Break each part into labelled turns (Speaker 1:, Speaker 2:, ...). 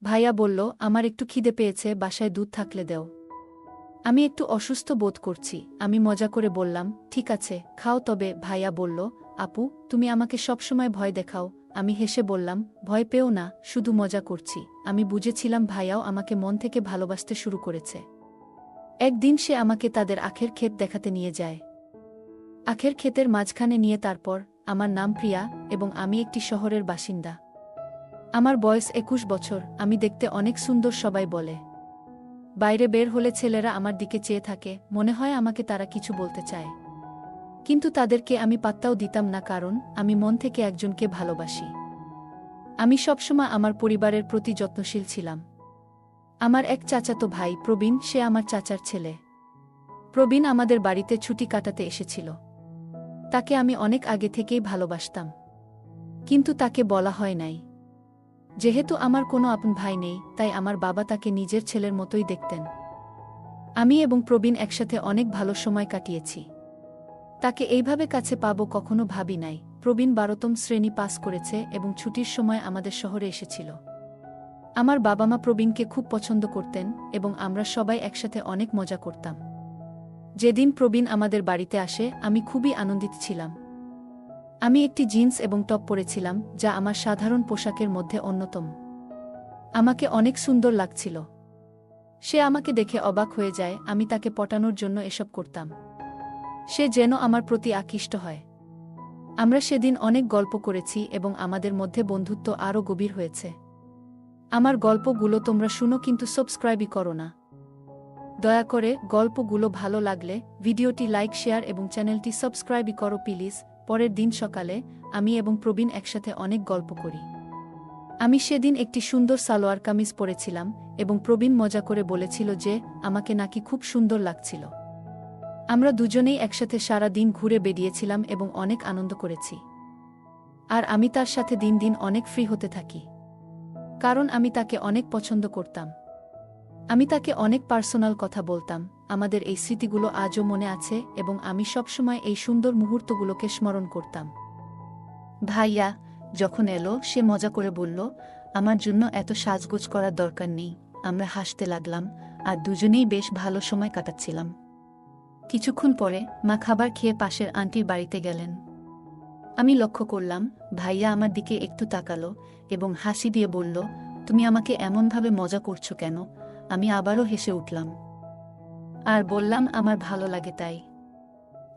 Speaker 1: ভাইয়া বলল, আমার একটু খিদে পেয়েছে, বাসায় দুধ থাকলে দেও। আমি একটু অসুস্থ বোধ করছি। আমি মজা করে বললাম, ঠিক আছে, খাও। তবে ভাইয়া বলল, আপু, তুমি আমাকে সবসময় ভয় দেখাও। আমি হেসে বললাম, ভয় পেও না, শুধু মজা করছি। আমি বুঝেছিলাম ভাইয়াও আমাকে মন থেকে ভালোবাসতে শুরু করেছে। একদিন সে আমাকে তাদের আখের ক্ষেত দেখাতে নিয়ে যায়। আখের ক্ষেতের মাঝখানে নিয়ে তারপর, আমার নাম প্রিয়া এবং আমি একটি শহরের বাসিন্দা। আমার বয়স 21 বছর, আমি দেখতে অনেক সুন্দর, সবাই বলে। বাইরে বের হলে ছেলেরা আমার দিকে চেয়ে থাকে, মনে হয় আমাকে তারা কিছু বলতে চায়। কিন্তু তাদেরকে আমি পাত্তাও দিতাম না, কারণ আমি মন থেকে একজনকে ভালোবাসি। আমি সবসময় আমার পরিবারের প্রতি যত্নশীল ছিলাম। আমার এক চাচাতো ভাই প্রবীণ, সে আমার চাচার ছেলে। প্রবীণ আমাদের বাড়িতে ছুটি কাটাতে এসেছিল। তাকে আমি অনেক আগে থেকেই ভালোবাসতাম, কিন্তু তাকে বলা হয় নাই। যেহেতু আমার কোনো আপন ভাই নেই, তাই আমার বাবা তাকে নিজের ছেলের মতোই দেখতেন। আমি এবং প্রবীণ একসাথে অনেক ভালো সময় কাটিয়েছি। তাকে এইভাবে কাছে পাবো কখনো ভাবি নাই। প্রবীণ 12তম শ্রেণী পাস করেছে এবং ছুটির সময় আমাদের শহরে এসেছিল। আমার বাবা মা প্রবীণকে খুব পছন্দ করতেন এবং আমরা সবাই একসাথে অনেক মজা করতাম। যেদিন প্রবীণ আমাদের বাড়িতে আসে, আমি খুবই আনন্দিত ছিলাম। আমি একটি জিন্স এবং টপ পরেছিলাম, যা আমার সাধারণ পোশাকের মধ্যে অন্যতম। আমাকে অনেক সুন্দর লাগছিল। সে আমাকে দেখে অবাক হয়ে যায়। আমি তাকে পটানোর জন্য এসব করতাম। সে যেন আমার প্রতি আকৃষ্ট হয়। আমরা সেদিন অনেক গল্প করেছি এবং আমাদের মধ্যে বন্ধুত্ব আরও গভীর হয়েছে। আমার গল্পগুলো তোমরা শুনো, কিন্তু সাবস্ক্রাইবই করো না। দয়া করে, গল্পগুলো ভালো লাগলে ভিডিওটি লাইক, শেয়ার এবং চ্যানেলটি সাবস্ক্রাইবই করো প্লিজ। পরের দিন সকালে আমি এবং প্রবীণ একসাথে অনেক গল্প করি। আমি সেদিন একটি সুন্দর সালোয়ার কামিজ পরেছিলাম এবং প্রবীণ মজা করে বলেছিল যে আমাকে নাকি খুব সুন্দর লাগছিল। আমরা দুজনেই একসাথে সারা দিন ঘুরে বেরিয়েছিলাম এবং অনেক আনন্দ করেছি। আর আমি তার সাথে দিন দিন অনেক ফ্রি হতে থাকি, কারণ আমি তাকে অনেক পছন্দ করতাম। আমি তাকে অনেক পার্সোনাল কথা বলতাম। আমাদের এই স্মৃতিগুলো আজও মনে আছে এবং আমি সবসময় এই সুন্দর মুহূর্তগুলোকে স্মরণ করতাম। ভাইয়া যখন এলো, সে মজা করে বলল, আমার জন্য এত সাজগোজ করার দরকার নেই। আমরা হাসতে লাগলাম আর দুজনেই বেশ ভালো সময় কাটাচ্ছিলাম। কিছুক্ষণ পরে মা খাবার খেয়ে পাশের আন্টির বাড়িতে গেলেন। আমি লক্ষ্য করলাম ভাইয়া আমার দিকে একটু তাকালো এবং হাসি দিয়ে বলল, তুমি আমাকে এমনভাবে মজা করছো কেন? আমি আবারও হেসে উঠলাম আর বললাম, আমার ভালো লাগে তাই।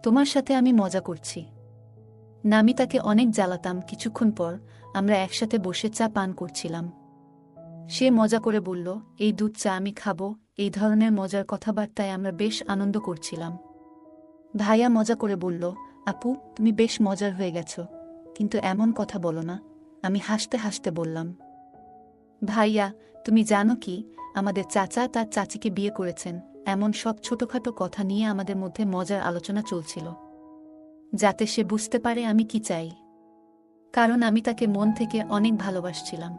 Speaker 1: তোমার সাথে আমি মজা করছি না। আমি তাকে অনেক জ্বালাতাম। কিছুক্ষণ পর আমরা একসাথে বসে চা পান করছিলাম। সে মজা করে বলল, এই দুধ চা আমি খাবো। এই ধরনের মজার কথাবার্তায় আমরা বেশ আনন্দ করছিলাম। ভাইয়া মজা করে বলল, আপু, তুমি বেশ মজার হয়ে গেছ, কিন্তু এমন কথা বলো না। আমি হাসতে হাসতে বললাম, ভাইয়া, তুমি জানো কি, আমাদের চাচা তার চাচিকে বিয়ে করেছেন। এমন সব ছোটখাটো কথা নিয়ে আমাদের মধ্যে মজার আলোচনা চলছিল, যাতে সে বুঝতে পারে আমি কি চাই। কারণ আমি তাকে মন থেকে অনেক ভালোবাসছিলাম।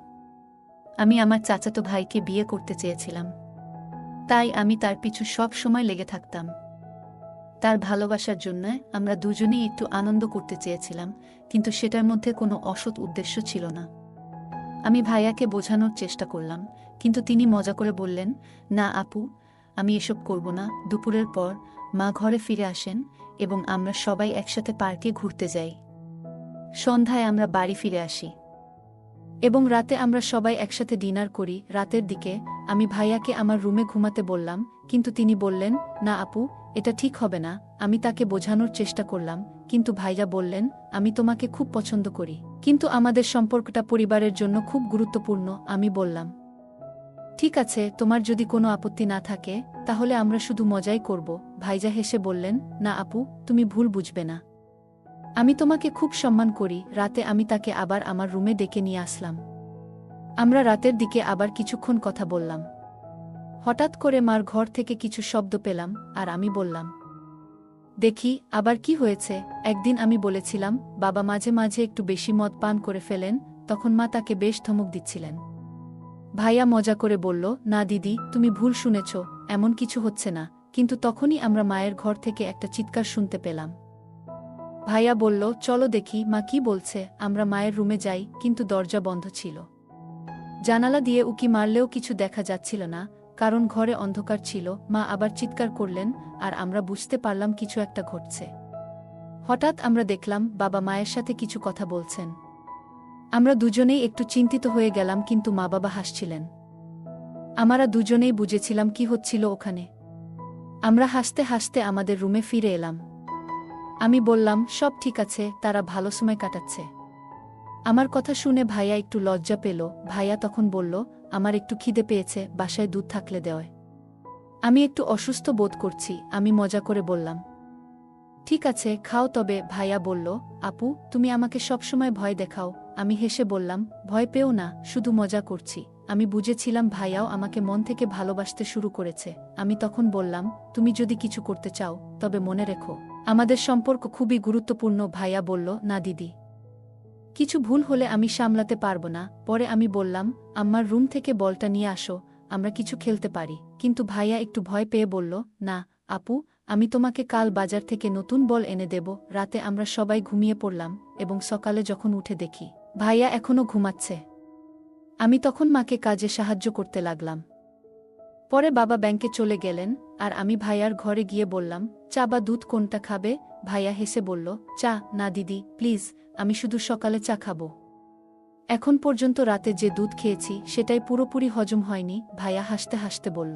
Speaker 1: আমি আমার চাচাতো ভাইকে বিয়ে করতে চেয়েছিলাম, তাই আমি তার পিছু সব সময় লেগে থাকতাম। তার ভালোবাসার জন্য আমরা দুজনেই একটু আনন্দ করতে চেয়েছিলাম, কিন্তু সেটার মধ্যে কোনো অসৎ উদ্দেশ্য ছিল না। আমি ভাইয়াকে বোঝানোর চেষ্টা করলাম, কিন্তু তিনি মজা করে বললেন, না আপু, আমি এসব করব না। দুপুরের পর মা ঘরে ফিরে আসেন এবং আমরা সবাই একসাথে পার্কে ঘুরতে যাই। সন্ধ্যায় আমরা বাড়ি ফিরে আসি এবং রাতে আমরা সবাই একসাথে ডিনার করি। রাতের দিকে আমি ভাইয়াকে আমার রুমে ঘুমাতে বললাম, কিন্তু তিনি বললেন, না আপু, এটা ঠিক হবে না। আমি তাকে বোঝানোর চেষ্টা করলাম, কিন্তু ভাইয়া বললেন, আমি তোমাকে খুব পছন্দ করি, কিন্তু আমাদের সম্পর্কটা পরিবারের জন্য খুব গুরুত্বপূর্ণ। আমি বললাম, ঠিক আছে, তোমার যদি কোনো আপত্তি না থাকে তাহলে আমরা শুধু মজাই করব। ভাইয়া হেসে বললেন, না আপু, তুমি ভুল বুঝবে না। আমি তোমাকে খুব সম্মান করি। রাতে আমি তাকে আবার আমার রুমে ডেকে নিয়ে আসলাম। আমরা রাতের দিকে আবার কিছুক্ষণ কথা বললাম। হঠাৎ করে মার ঘর থেকে কিছু শব্দ পেলাম আর আমি বললাম, দেখি আবার কি হয়েছে। একদিন আমি বলেছিলাম বাবা মাঝে মাঝে একটু বেশি মদ পান করে ফেলেন, তখন মা তাকে বেশ ধমক দিচ্ছিলেন। ভাইয়া মজা করে বলল, না দিদি, তুমি ভুল শুনেছ, এমন কিছু হচ্ছে না। কিন্তু তখনই আমরা মায়ের ঘর থেকে একটা চিৎকার শুনতে পেলাম। ভাইয়া বলল, চলো দেখি মা কি বলছে। আমরা মায়ের রুমে যাই, কিন্তু দরজা বন্ধ ছিল। জানালা দিয়ে উকি মারলেও কিছু দেখা যাচ্ছিল না, কারণ ঘরে অন্ধকার ছিল। মা আবার চিৎকার করলেন, আর আমরা বুঝতে পারলাম কিছু একটা ঘটছে। হঠাৎ আমরা দেখলাম বাবা মায়ের সাথে কিছু কথা বলছেন। আমরা দুজনেই একটু চিন্তিত হয়ে গেলাম, কিন্তু মা বাবা হাসছিলেন। আমরা দুজনেই বুঝেছিলাম কি হচ্ছিল ওখানে। আমরা হাসতে হাসতে আমাদের রুমে ফিরে এলাম। আমি বললাম, সব ঠিক আছে, তারা ভালো সময় কাটাচ্ছে। আমার কথা শুনে ভাইয়া একটু লজ্জা পেল। ভাইয়া তখন বলল, আমার একটু খিদে পেয়েছে, বাসায় দুধ থাকলে দেওয়। আমি একটু অসুস্থ বোধ করছি। আমি মজা করে বললাম, ঠিক আছে, খাও। তবে ভাইয়া বলল, আপু, তুমি আমাকে সবসময় ভয় দেখাও। আমি হেসে বললাম, ভয় পেও না, শুধু মজা করছি। আমি বুঝেছিলাম ভাইয়াও আমাকে মন থেকে ভালোবাসতে শুরু করেছে। আমি তখন বললাম, তুমি যদি কিছু করতে চাও, তবে মনে রেখো, আমাদের সম্পর্ক খুবই গুরুত্বপূর্ণ। ভাইয়া বলল, না দিদি, কিছু ভুল হলে আমি সামলাতে পারব না। পরে আমি বললাম, আম্মার রুম থেকে বলটা নিয়ে আসো, আমরা কিছু খেলতে পারি। কিন্তু ভাইয়া একটু ভয় পেয়ে বলল, না আপু, আমি তোমাকে কাল বাজার থেকে নতুন বল এনে দেব। রাতে আমরা সবাই ঘুমিয়ে পড়লাম, এবং সকালে যখন উঠে দেখি ভাইয়া এখনও ঘুমাচ্ছে। আমি তখন মাকে কাজে সাহায্য করতে লাগলাম। পরে বাবা ব্যাংকে চলে গেলেন, আর আমি ভাইয়ার ঘরে গিয়ে বললাম, চা বা দুধ কোনটা খাবে? ভাইয়া হেসে বলল, চা না দিদি, প্লিজ, আমি শুধু সকালে চা খাবো। এখন পর্যন্ত রাতে যে দুধ খেয়েছি সেটাই পুরোপুরি হজম হয়নি। ভাইয়া হাসতে হাসতে বলল।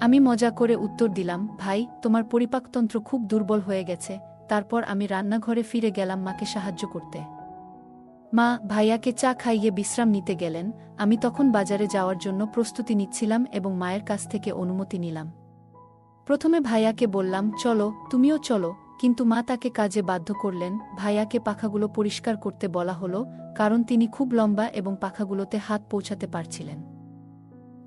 Speaker 1: আমি মজা করে উত্তর দিলাম, ভাই, তোমার পরিপাকতন্ত্র খুব দুর্বল হয়ে গেছে। তারপর আমি রান্নাঘরে ফিরে গেলাম মাকে সাহায্য করতে। মা ভাইয়াকে চা খাইয়ে বিশ্রাম নিতে গেলেন। আমি তখন বাজারে যাওয়ার জন্য প্রস্তুতি নিচ্ছিলাম এবং মায়ের কাছ থেকে অনুমতি নিলাম। প্রথমে ভাইয়াকে বললাম, চলো, তুমিও চলো, কিন্তু মা তাকে কাজে বাধ্য করলেন। ভাইয়াকে পাখাগুলো পরিষ্কার করতে বলা হলো, কারণ তিনি খুব লম্বা এবং পাখাগুলোতে হাত পৌঁছাতে পারছিলেন।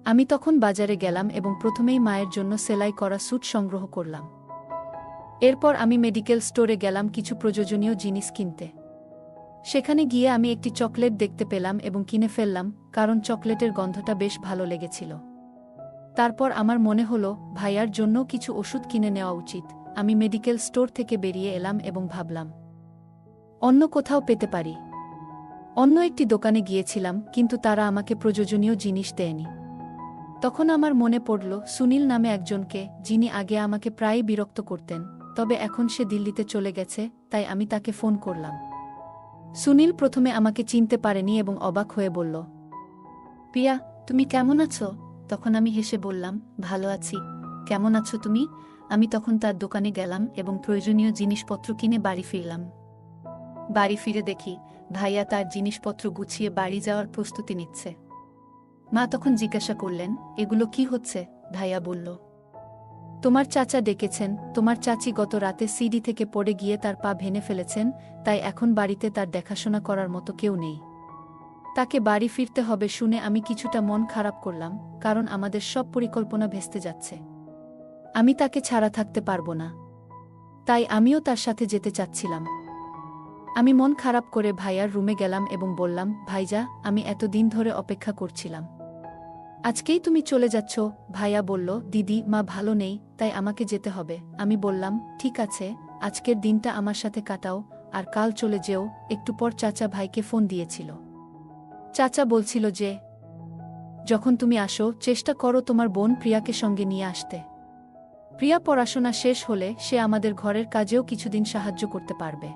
Speaker 1: আমি তখন বাজারে গেলাম এবং প্রথমেই মায়ের জন্য সেলাই করা স্যুট সংগ্রহ করলাম। এরপর আমি মেডিকেল স্টোরে গেলাম কিছু প্রয়োজনীয় জিনিস কিনতে। সেখানে গিয়ে আমি একটি চকলেট দেখতে পেলাম এবং কিনে ফেললাম, কারণ চকলেটের গন্ধটা বেশ ভালো লেগেছিল। তারপর আমার মনে হলো ভাইয়ার জন্য কিছু ওষুধ কিনে নেওয়া উচিত। আমি মেডিকেল স্টোর থেকে বেরিয়ে এলাম এবং ভাবলাম, অন্য কোথাও পেতে পারি। অন্য একটি দোকানে গিয়েছিলাম, কিন্তু তারা আমাকে প্রয়োজনীয় জিনিস দেয়নি। তখন আমার মনে পড়ল সুনীল নামে একজনকে, যিনি আগে আমাকে প্রায়ই বিরক্ত করতেন, তবে এখন সে দিল্লিতে চলে গেছে। তাই আমি তাকে ফোন করলাম। সুনীল প্রথমে আমাকে চিনতে পারেনি এবং অবাক হয়ে বলল, প্রিয়া, তুমি কেমন আছো? তখন আমি হেসে বললাম, ভালো আছি। কেমন আছো তুমি? আমি তখন তার দোকানে গেলাম এবং প্রয়োজনীয় জিনিসপত্র কিনে বাড়ি ফিরলাম। বাড়ি ফিরে দেখি ভাইয়া তার জিনিসপত্র গুছিয়ে বাড়ি যাওয়ার প্রস্তুতি নিচ্ছে। মা তখন জিজ্ঞাসা করলেন, এগুলো কি হচ্ছে? ভাইয়া বলল, তোমার চাচা ডেকেছেন। তোমার চাচি গত রাতে সিডি থেকে পড়ে গিয়ে তার পা ভেঙে ফেলেছেন, তাই এখন বাড়িতে তার দেখাশোনা করার মতো কেউ নেই। তাকে বাড়ি ফিরতে হবে শুনে আমি কিছুটা মন খারাপ করলাম, কারণ আমাদের সব পরিকল্পনা ভেস্তে যাচ্ছে। আমি তাকে ছাড়া থাকতে পারবো না, তাই আমিও তার সাথে যেতে চাচ্ছিলাম। আমি মন খারাপ করে ভাইয়ার রুমে গেলাম এবং বললাম, ভাইজা, আমি এতদিন ধরে অপেক্ষা করছিলাম। আজকেই তুমি চলে যাচ্ছ? ভাইয়া বলল, দিদি, মা ভালো নেই, তাই আমাকে যেতে হবে। আমি বললাম, ঠিক আছে, আজকের দিনটা আমার সাথে কাটাও, আর কাল চলে যেও। একটু পর চাচা ভাইকে ফোন দিয়েছিল। চাচা বলছিল যে, যখন তুমি আসো, চেষ্টা করো তোমার বোন প্রিয়াকে সঙ্গে নিয়ে আসতে। প্রিয়া পড়াশোনা শেষ হলে সে আমাদের ঘরের কাজেও কিছুদিন সাহায্য করতে পারবে।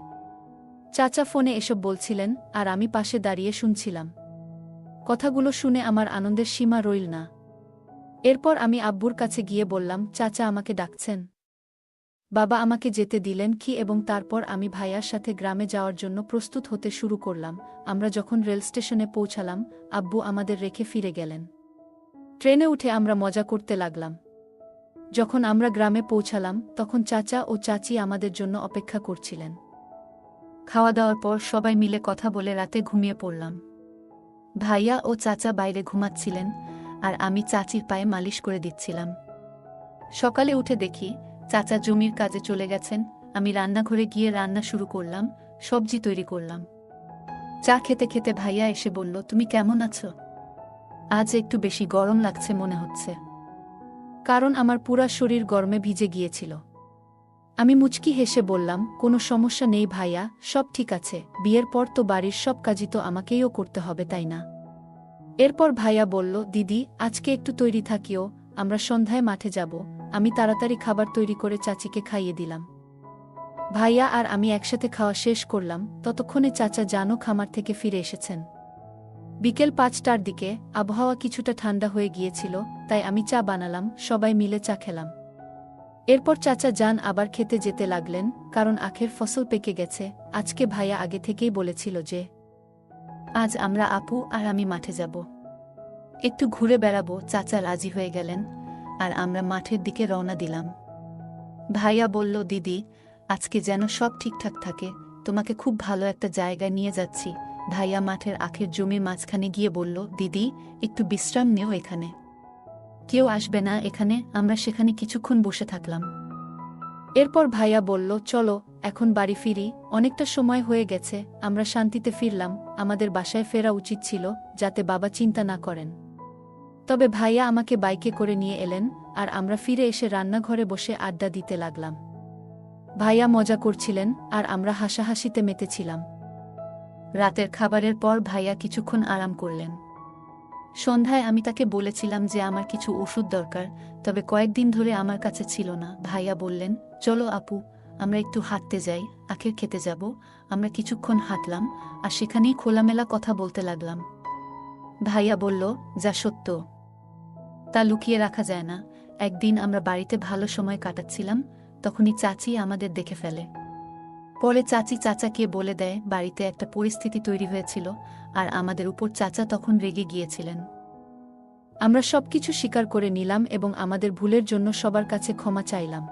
Speaker 1: চাচা ফোনে এসব বলছিলেন, আর আমি পাশে দাঁড়িয়ে শুনছিলাম। কথাগুলো শুনে আমার আনন্দের সীমা রইল না। এরপর আমি আব্বুর কাছে গিয়ে বললাম, চাচা আমাকে ডাকছেন। বাবা আমাকে যেতে দিলেন কি এবং তারপর আমি ভাইয়ার সাথে গ্রামে যাওয়ার জন্য প্রস্তুত হতে শুরু করলাম। আমরা যখন রেল স্টেশনে পৌঁছালাম, আব্বু আমাদের রেখে ফিরে গেলেন। ট্রেনে উঠে আমরা মজা করতে লাগলাম। যখন আমরা গ্রামে পৌঁছালাম, তখন চাচা ও চাচি আমাদের জন্য অপেক্ষা করছিলেন। খাওয়া দাওয়ার পর সবাই মিলে কথা বলে রাতে ঘুমিয়ে পড়লাম। ভাইয়া ও চাচা বাইরে ঘুমাচ্ছিলেন, আর আমি চাচির পায়ে মালিশ করে দিচ্ছিলাম। সকালে উঠে দেখি চাচা জমির কাজে চলে গেছেন। আমি রান্নাঘরে গিয়ে রান্না শুরু করলাম, সবজি তৈরি করলাম। চা খেতে খেতে ভাইয়া এসে বলল, তুমি কেমন আছো? আজ একটু বেশি গরম লাগছে মনে হচ্ছে। কারণ আমার পুরা শরীর গরমে ভিজে গিয়েছিল। আমি মুচকি হেসে বললাম, কোনো সমস্যা নেই ভাইয়া, সব ঠিক আছে। বিয়ের পর তো বাড়ির সব কাজই তো আমাকেইও করতে হবে, তাই না? এরপর ভাইয়া বলল, দিদি আজকে একটু তৈরি থাকিও, আমরা সন্ধ্যায় মাঠে যাব। আমি তাড়াতাড়ি খাবার তৈরি করে চাচিকে খাইয়ে দিলাম। ভাইয়া আর আমি একসাথে খাওয়া শেষ করলাম, ততক্ষণে চাচা জানও খামার থেকে ফিরে এসেছেন। বিকেল ৫টার দিকে আবহাওয়া কিছুটা ঠান্ডা হয়ে গিয়েছিল, তাই আমি চা বানালাম, সবাই মিলে চা খেলাম। এরপর চাচা জান আবার খেতে যেতে লাগলেন, কারণ আখের ফসল পেকে গেছে। আজকে ভাইয়া আগে থেকেই বলেছিল যে আজ আমরা আপু আর আমি মাঠে যাব, একটু ঘুরে বেড়াবো। চাচা রাজি হয়ে গেলেন আর আমরা মাঠের দিকে রওনা দিলাম। ভাইয়া বলল, দিদি আজকে যেন সব ঠিকঠাক থাকে, তোমাকে খুব ভালো একটা জায়গায় নিয়ে যাচ্ছি। ভাইয়া মাঠের আখের জমির মাঝখানে গিয়ে বলল, দিদি একটু বিশ্রাম নেও, এখানে কেউ আসবে না। এখানে আমরা সেখানে কিছুক্ষণ বসে থাকলাম। এরপর ভাইয়া বলল, চলো এখন বাড়ি ফিরি, অনেকটা সময় হয়ে গেছে। আমরা শান্তিতে ফিরলাম। আমাদের বাসায় ফেরা উচিত ছিল, যাতে বাবা চিন্তা না করেন। তবে ভাইয়া আমাকে বাইকে করে নিয়ে এলেন আর আমরা ফিরে এসে রান্নাঘরে বসে আড্ডা দিতে লাগলাম। ভাইয়া মজা করছিলেন আর আমরা হাসাহাসিতে মেতেছিলাম। রাতের খাবারের পর ভাইয়া কিছুক্ষণ আরাম করলেন। সন্ধ্যায় আমি তাকে বলেছিলাম যে আমার কিছু ওষুধ দরকার, তবে কয়েকদিন ধরে আমার কাছে ছিল না। ভাইয়া বললেন, চলো আপু আমরা একটু হাঁটতে যাই, আখের খেতে যাব। আমরা কিছুক্ষণ হাঁটলাম আর সেখানেই খোলামেলা কথা বলতে লাগলাম। ভাইয়া বলল, যা সত্য তা লুকিয়ে রাখা যায় না। একদিন আমরা বাড়িতে ভালো সময় কাটাচ্ছিলাম, তখনই চাচি আমাদের দেখে ফেলে। পরে চাচি চাচাকে বলে দেয় বাড়িতে একটা পরিস্থিতি তৈরি হয়েছিল আর আমাদের উপর চাচা তখন রেগে গিয়েছিলেন। আমরা সবকিছু স্বীকার করে নিলাম এবং আমাদের ভুলের জন্য সবার কাছে ক্ষমা চাইলাম।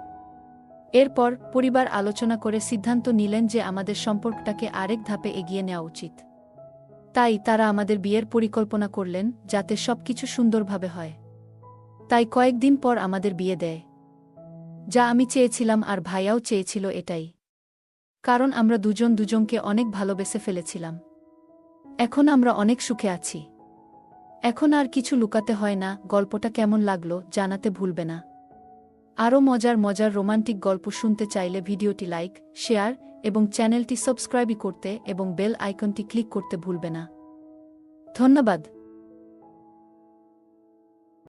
Speaker 1: এরপর পরিবার আলোচনা করে সিদ্ধান্ত নিলেন যে আমাদের সম্পর্কটাকে আরেক ধাপে এগিয়ে নেওয়া উচিত। তাই তারা আমাদের বিয়ের পরিকল্পনা করলেন, যাতে সবকিছু সুন্দরভাবে হয়। তাই কয়েকদিন পর আমাদের বিয়ে দেয়, যা আমি চেয়েছিলাম আর ভাইয়াও চেয়েছিল এটাই, কারণ আমরা দুজন দুজনকে অনেক ভালোবেসে ফেলেছিলাম। এখন আমরা অনেক সুখে আছি। এখন আর কিছু লুকাতে হয় না। গল্পটা কেমন লাগলো জানাতে ভুলবে না। আরও মজার মজার রোমান্টিক গল্প শুনতে চাইলে ভিডিওটি লাইক, শেয়ার এবং চ্যানেলটি সাবস্ক্রাইব করতে এবং বেল আইকনটি ক্লিক করতে ভুলবে না। ধন্যবাদ।